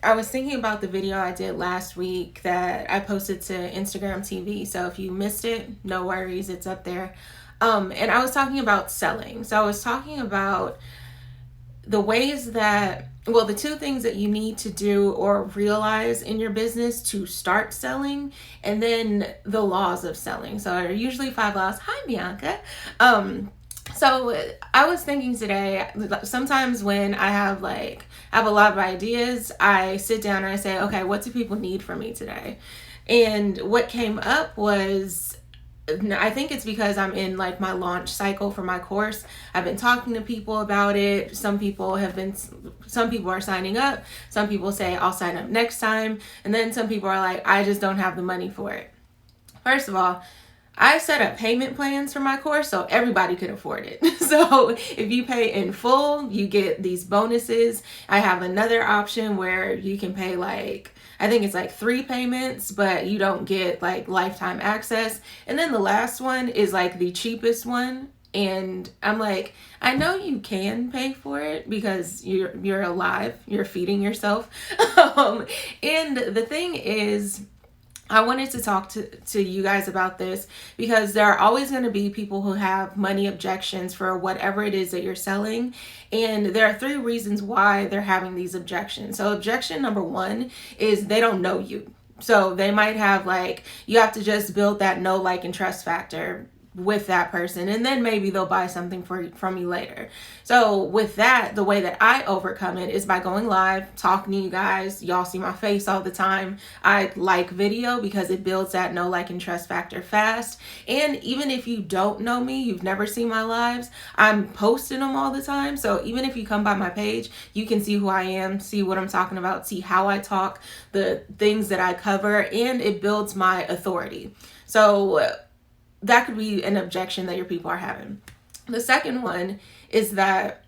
I was thinking about the video I did last week that I posted to Instagram TV. So if you missed it, no worries, it's up there. And I was talking about selling. So I was talking about the ways that, well, the two things that you need to do or realize in your business to start selling, and then the laws of selling. So there are usually 5 laws. Hi, Bianca. So I was thinking today, sometimes when I have a lot of ideas, I sit down and I say, okay, what do people need from me today? And what came up was, I think it's because I'm in like my launch cycle for my course. I've been talking to people about it. Some people are signing up. Some people say I'll sign up next time. And then some people are like, I just don't have the money for it. First of all, I set up payment plans for my course so everybody could afford it. So if you pay in full, you get these bonuses. I have another option where you can pay I think it's 3 payments, but you don't get lifetime access. And then the last one is the cheapest one. And I'm like, I know you can pay for it because you're alive, you're feeding yourself. And the thing is, I wanted to talk to you guys about this because there are always going to be people who have money objections for whatever it is that you're selling. And there are 3 reasons why they're having these objections. So objection number 1 is they don't know you. So they might have you have to just build that know, like, and trust factor with that person, and then maybe they'll buy something from you later. So with that, the way that I overcome it is by going live, talking to you guys. Y'all see my face all the time. I like video because it builds that know, like, and trust factor fast. And even if you don't know me, you've never seen my lives, I'm posting them all the time. So even if you come by my page, you can see who I am, see what I'm talking about, see how I talk, the things that I cover, and it builds my authority. So that could be an objection that your people are having. The second one is that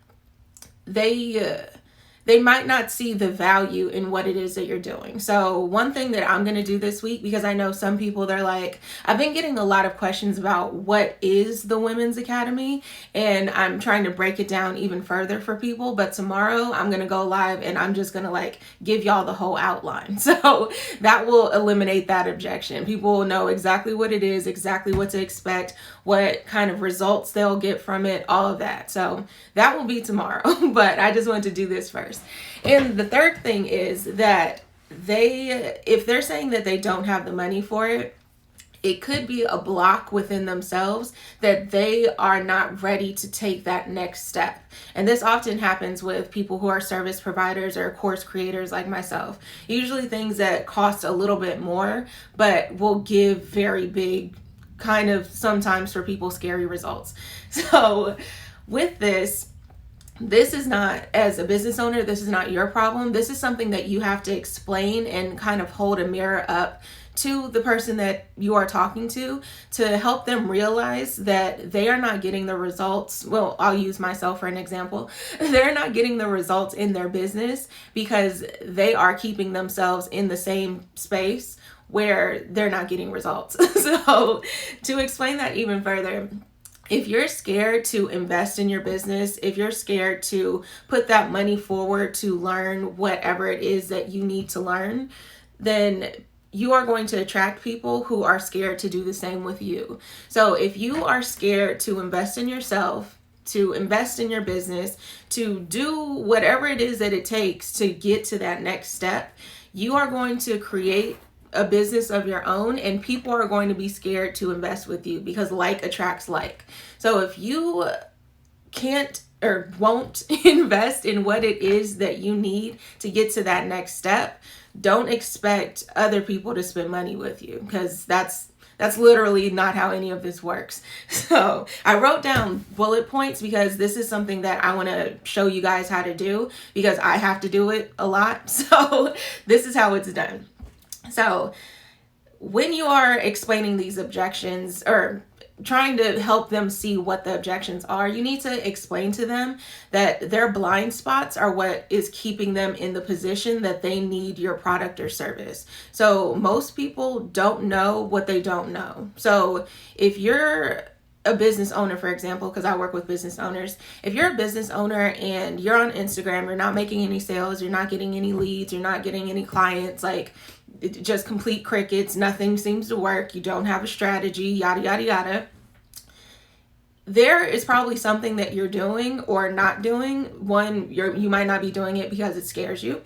they might not see the value in what it is that you're doing. So one thing that I'm going to do this week, because I know some people, they're like, I've been getting a lot of questions about what is the Women's Academy, and I'm trying to break it down even further for people. But tomorrow I'm going to go live and I'm just going to give y'all the whole outline. So that will eliminate that objection. People will know exactly what it is, exactly what to expect, what kind of results they'll get from it, all of that. So that will be tomorrow, but I just wanted to do this first. And the third thing is that if they're saying that they don't have the money for it, it could be a block within themselves that they are not ready to take that next step. And this often happens with people who are service providers or course creators like myself. Usually things that cost a little bit more, but will give very big, kind of sometimes for people, scary results. So with this is not, as a business owner, this is not your problem. This is something that you have to explain and kind of hold a mirror up to the person that you are talking to help them realize that they are not getting the results. Well, I'll use myself for an example. They're not getting the results in their business because they are keeping themselves in the same space where they're not getting results. So to explain that even further, if you're scared to invest in your business, if you're scared to put that money forward to learn whatever it is that you need to learn, then you are going to attract people who are scared to do the same with you. So if you are scared to invest in yourself, to invest in your business, to do whatever it is that it takes to get to that next step, you are going to create a business of your own, and people are going to be scared to invest with you because like attracts like. So if you can't or won't invest in what it is that you need to get to that next step, don't expect other people to spend money with you, because that's literally not how any of this works. So I wrote down bullet points because this is something that I want to show you guys how to do because I have to do it a lot. So this is how it's done. So when you are explaining these objections or trying to help them see what the objections are, you need to explain to them that their blind spots are what is keeping them in the position that they need your product or service. So most people don't know what they don't know. So if you're a business owner, for example, because I work with business owners. If you're a business owner and you're on Instagram, you're not making any sales, you're not getting any leads, you're not getting any clients, like just complete crickets, nothing seems to work, you don't have a strategy, yada, yada, yada. There is probably something that you're doing or not doing. One, you might not be doing it because it scares you,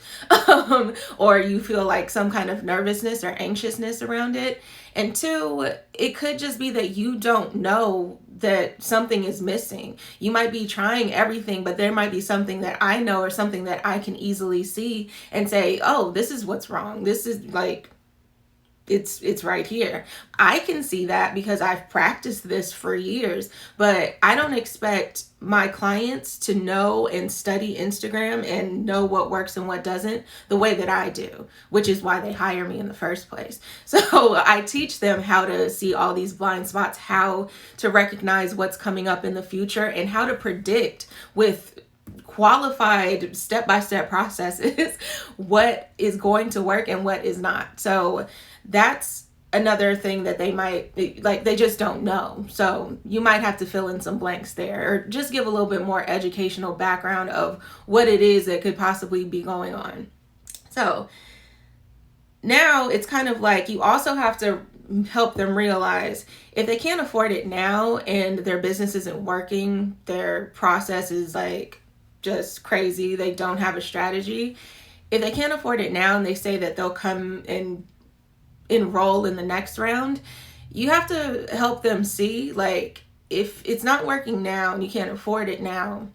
or you feel like some kind of nervousness or anxiousness around it. And two, it could just be that you don't know that something is missing. You might be trying everything, but there might be something that I know or something that I can easily see and say, oh, this is what's wrong. This is like, it's right here. I can see that because I've practiced this for years, but I don't expect my clients to know and study Instagram and know what works and what doesn't the way that I do, which is why they hire me in the first place. So I teach them how to see all these blind spots, how to recognize what's coming up in the future, and how to predict with qualified step-by-step processes what is going to work and what is not. So that's another thing that they might, like, they just don't know. So you might have to fill in some blanks there, or just give a little bit more educational background of what it is that could possibly be going on. So now it's kind of like you also have to help them realize if they can't afford it now and their business isn't working, their process is like just crazy, they don't have a strategy. If they can't afford it now and they say that they'll come and enroll in the next round, you have to help them see, like, if it's not working now and you can't afford it now,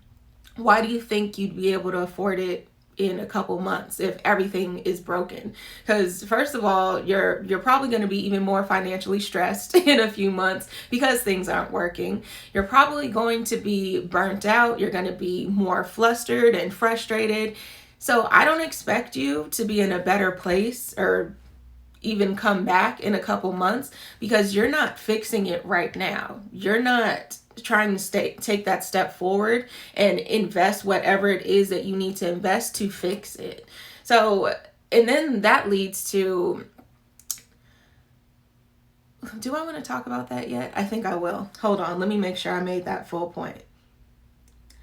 why do you think you'd be able to afford it in a couple months if everything is broken? Because first of all, you're probably going to be even more financially stressed in a few months because things aren't working. You're probably going to be burnt out. You're going to be more flustered and frustrated. So I don't expect you to be in a better place or even come back in a couple months because you're not fixing it right now. You're not trying to take that step forward and invest whatever it is that you need to invest to fix it. So, and then that leads to, do I want to talk about that yet? I think I will. Hold on. Let me make sure I made that full point.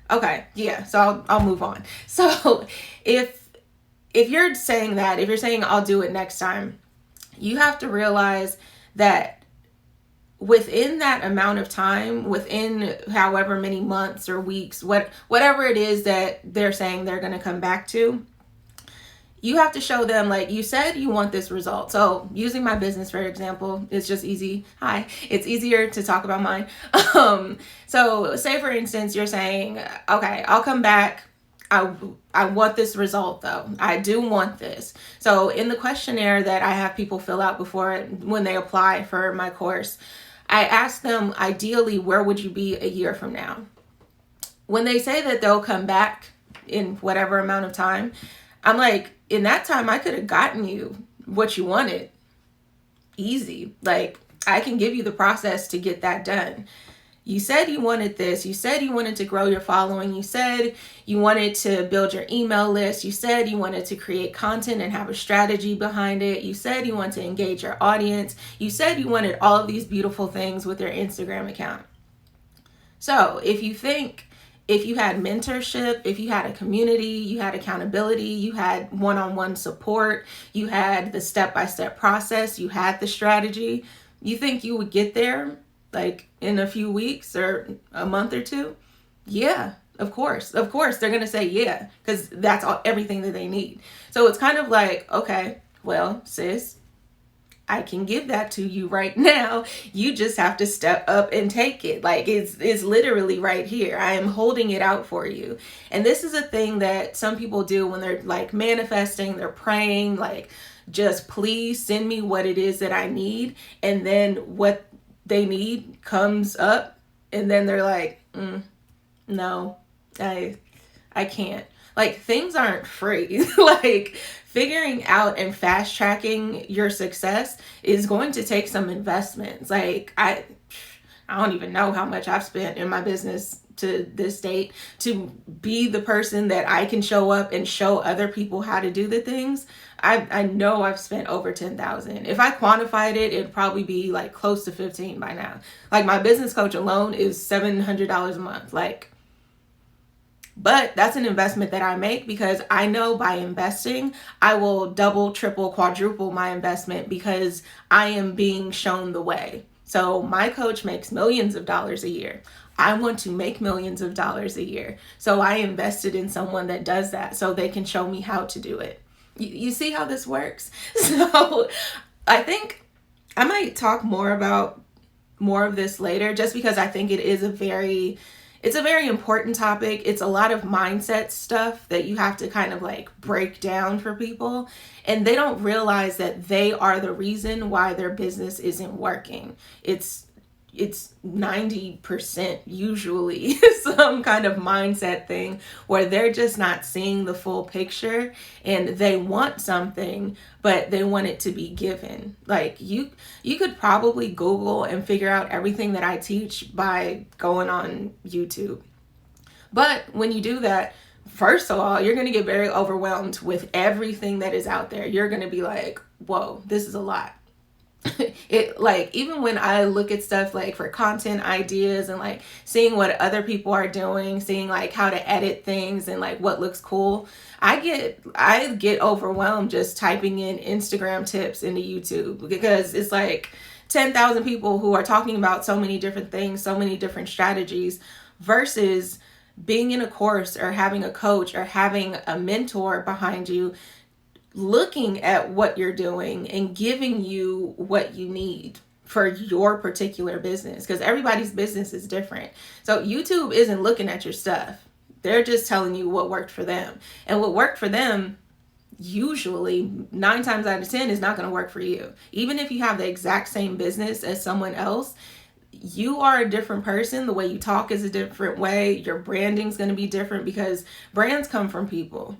Okay. Yeah. So I'll move on. So if you're saying that, if you're saying I'll do it next time, you have to realize that within that amount of time, within however many months or weeks, whatever it is that they're saying they're going to come back to, you have to show them, like, you said you want this result. So using my business, for example, it's just easy. It's easier to talk about mine. So say, for instance, you're saying, okay, I'll come back. I want this result though. I do want this. So in the questionnaire that I have people fill out when they apply for my course, I ask them, ideally, where would you be a year from now? When they say that they'll come back in whatever amount of time, I'm like, in that time, I could have gotten you what you wanted. Easy. Like, I can give you the process to get that done. You said you wanted this. You said you wanted to grow your following. You said you wanted to build your email list. You said you wanted to create content and have a strategy behind it. You said you want to engage your audience. You said you wanted all of these beautiful things with your Instagram account. So if you had mentorship, if you had a community, you had accountability, you had one-on-one support, you had the step-by-step process, you had the strategy, you think you would get there like in a few weeks or a month or two? Yeah, of course. They're going to say yeah, because that's everything that they need. So it's kind of like, okay, well, sis, I can give that to you right now. You just have to step up and take it. Like, it's literally right here. I am holding it out for you. And this is a thing that some people do when they're like manifesting, they're praying, like, just please send me what it is that I need. And then what they need comes up, and then they're like, no, I can't. Like, things aren't free. Like, figuring out and fast tracking your success is going to take some investments. Like, I don't even know how much I've spent in my business to this date to be the person that I can show up and show other people how to do the things, I know I've spent over 10,000. If I quantified it, it'd probably be like close to 15 by now. Like my business coach alone is $700 a month. Like, but that's an investment that I make because I know by investing, I will double, triple, quadruple my investment because I am being shown the way. So my coach makes millions of dollars a year. I want to make millions of dollars a year. So I invested in someone that does that so they can show me how to do it. You see how this works? So I think I might talk more about more of this later just because I think it's a very important topic. It's a lot of mindset stuff that you have to kind of like break down for people. And they don't realize that they are the reason why their business isn't working. It's 90% usually some kind of mindset thing where they're just not seeing the full picture and they want something, but they want it to be given. Like you could probably Google and figure out everything that I teach by going on YouTube. But when you do that, first of all, you're going to get very overwhelmed with everything that is out there. You're going to be like, whoa, this is a lot. It like even when I look at stuff like for content ideas and like seeing what other people are doing, seeing like how to edit things and like what looks cool, I get overwhelmed just typing in Instagram tips into YouTube because it's like 10,000 people who are talking about so many different things, so many different strategies versus being in a course or having a coach or having a mentor behind you looking at what you're doing and giving you what you need for your particular business, because everybody's business is different. So YouTube isn't looking at your stuff. They're just telling you what worked for them. And what worked for them, usually 9 times out of 10 is not going to work for you. Even if you have the exact same business as someone else, you are a different person. The way you talk is a different way. Your branding's going to be different because brands come from people.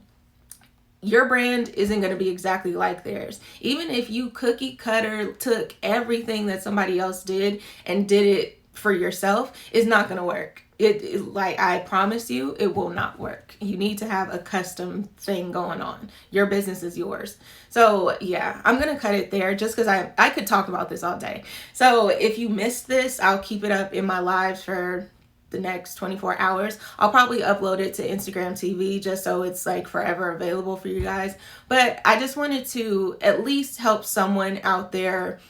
Your brand isn't going to be exactly like theirs. Even if you cookie cutter took everything that somebody else did and did it for yourself, it's not going to work. It like I promise you, it will not work. You need to have a custom thing going on. Your business is yours. So yeah, I'm going to cut it there just because I could talk about this all day. So if you missed this, I'll keep it up in my lives for the next 24 hours. I'll probably upload it to Instagram TV just so it's like forever available for you guys. But I just wanted to at least help someone out there.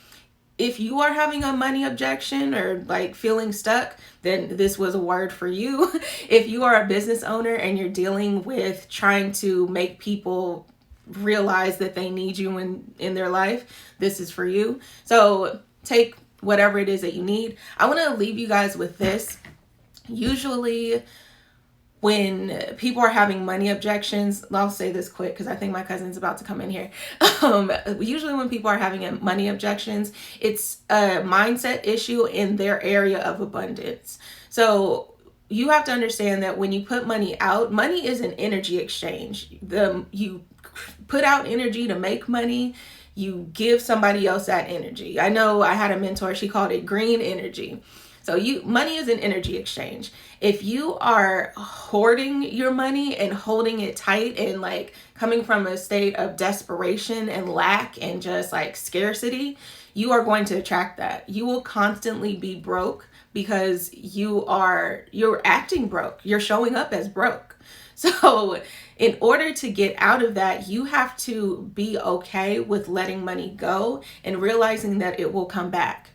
If you are having a money objection or like feeling stuck, then this was a word for you. If you are a business owner and you're dealing with trying to make people realize that they need you in their life, this is for you. So take whatever it is that you need. I want to leave you guys with this. Usually when people are having money objections, I'll say this quick because I think my cousin's about to come in here. Usually when people are having money objections, it's a mindset issue in their area of abundance. So you have to understand that when you put money out, money is an energy exchange. You put out energy to make money. You give somebody else that energy. I know I had a mentor, she called it green energy. So money is an energy exchange. If you are hoarding your money and holding it tight and like coming from a state of desperation and lack and just like scarcity, you are going to attract that. You will constantly be broke because you're acting broke. You're showing up as broke. So in order to get out of that, you have to be okay with letting money go and realizing that it will come back.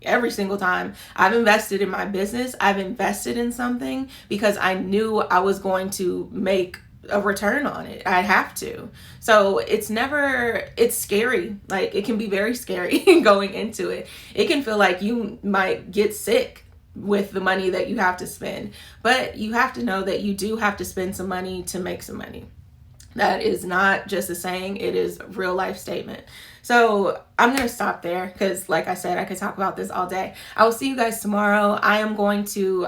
Every single time I've invested in my business, I've invested in something because I knew I was going to make a return on it. I have to. So it's scary. Like it can be very scary going into it. It can feel like you might get sick with the money that you have to spend, but you have to know that you do have to spend some money to make some money. That is not just a saying, it is a real life statement. So I'm going to stop there because like I said, I could talk about this all day. I will see you guys tomorrow. I am going to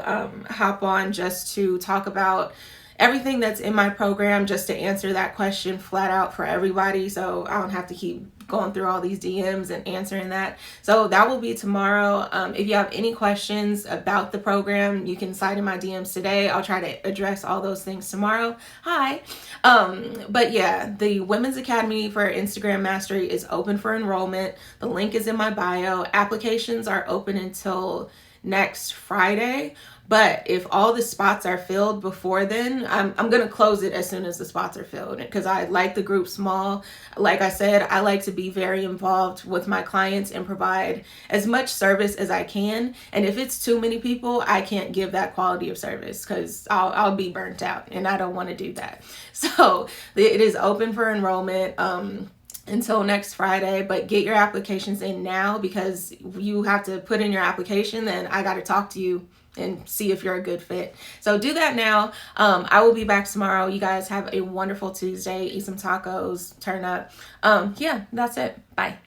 hop on just to talk about everything that's in my program, just to answer that question flat out for everybody. So I don't have to keep going through all these DMs and answering that. So that will be tomorrow. If you have any questions about the program, you can slide in my DMs today. I'll try to address all those things tomorrow. Hi. But yeah, the Women's Academy for Instagram Mastery is open for enrollment. The link is in my bio. Applications are open until next Friday. But if all the spots are filled before then, I'm going to close it as soon as the spots are filled, because I like the group small. Like I said, I like to be very involved with my clients and provide as much service as I can. And if it's too many people, I can't give that quality of service because I'll be burnt out, and I don't want to do that. So it is open for enrollment until next Friday, but get your applications in now, because you have to put in your application, then I got to talk to you and see if you're a good fit. So do that now. I will be back tomorrow. You guys have a wonderful Tuesday. Eat some tacos, turn up. Yeah, that's it. Bye.